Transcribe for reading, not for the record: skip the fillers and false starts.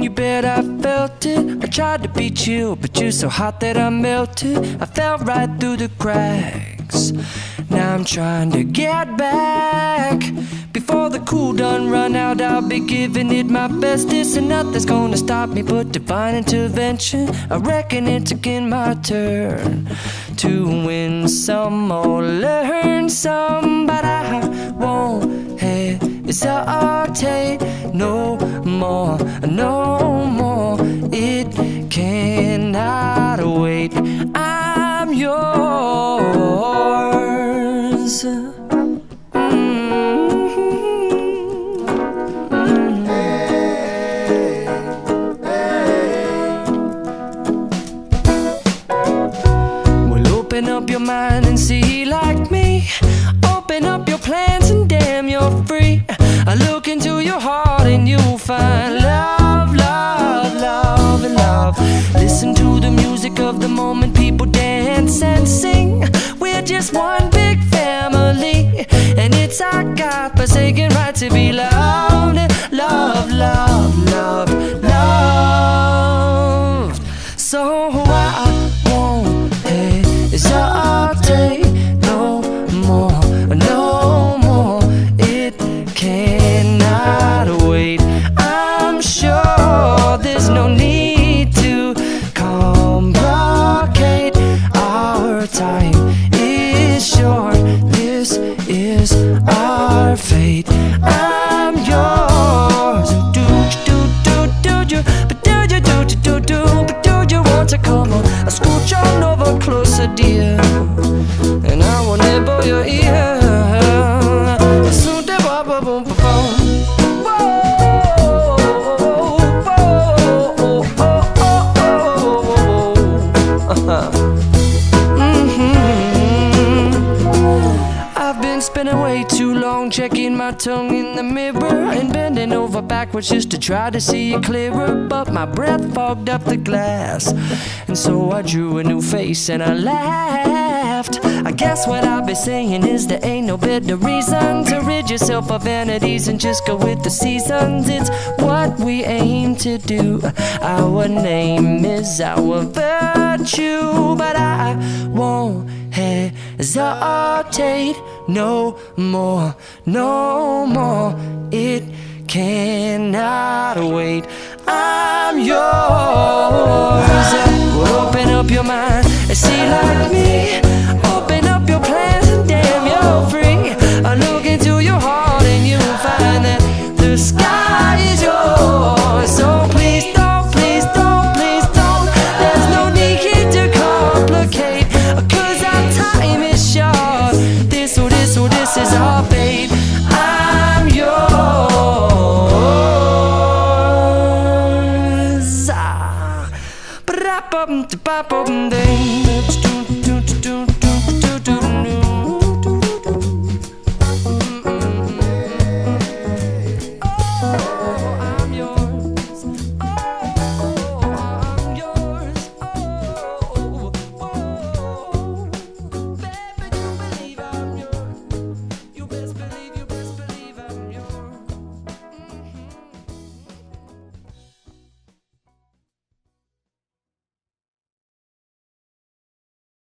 you bet I felt it. I tried to be chill, but you're so hot that I melted. I fell right through the cracks. Now I'm trying to get back. Before the cool done run out, I'll be giving it my bestest, and nothing's gonna stop me but divine intervention. I reckon it's again my turn to win some or learn some, but I won't hesitate no more, no more. It cannot wait. I'm yours. Open up your mind and see like me. Open up your plans and damn, you're free. I look into your heart and you'll find love, love, love, and love. Listen to the music of the moment, people dance and sing. We're just one big family, and it's our God-forsaken right to be loved. Love, love, love, loved. So I won't hesitate no more, no more. It cannot wait. I'm sure there's no need to complicate. Our time is short. This is our fate. I'm yours. Do you, but do you, but do you want to come on? I scooch on over closer, dear, and I will nibble your ear. So da ba ba boom ba boom. I've been spending way too long checking my tongue in the mirror and bending over backwards just to try to see it clearer, but my breath fogged up the glass, and so I drew a new face and I laughed. I guess what I'll be saying is there ain't no better reason to rid yourself of vanities and just go with the seasons. It's what we aim to do. Our name is our virtue, but I won't hesitate no more, no more. It cannot wait. I'm yours. Open up your mind and see like me. Open up your plans and damn, you're free. I look into your heart and you'll find that the sky is yours. So please don't, please don't, please don't. There's no need here to complicate, 'cause our time is short. This is our fate. I'm yours. Ba-da-bum-da-ba-bum-ding.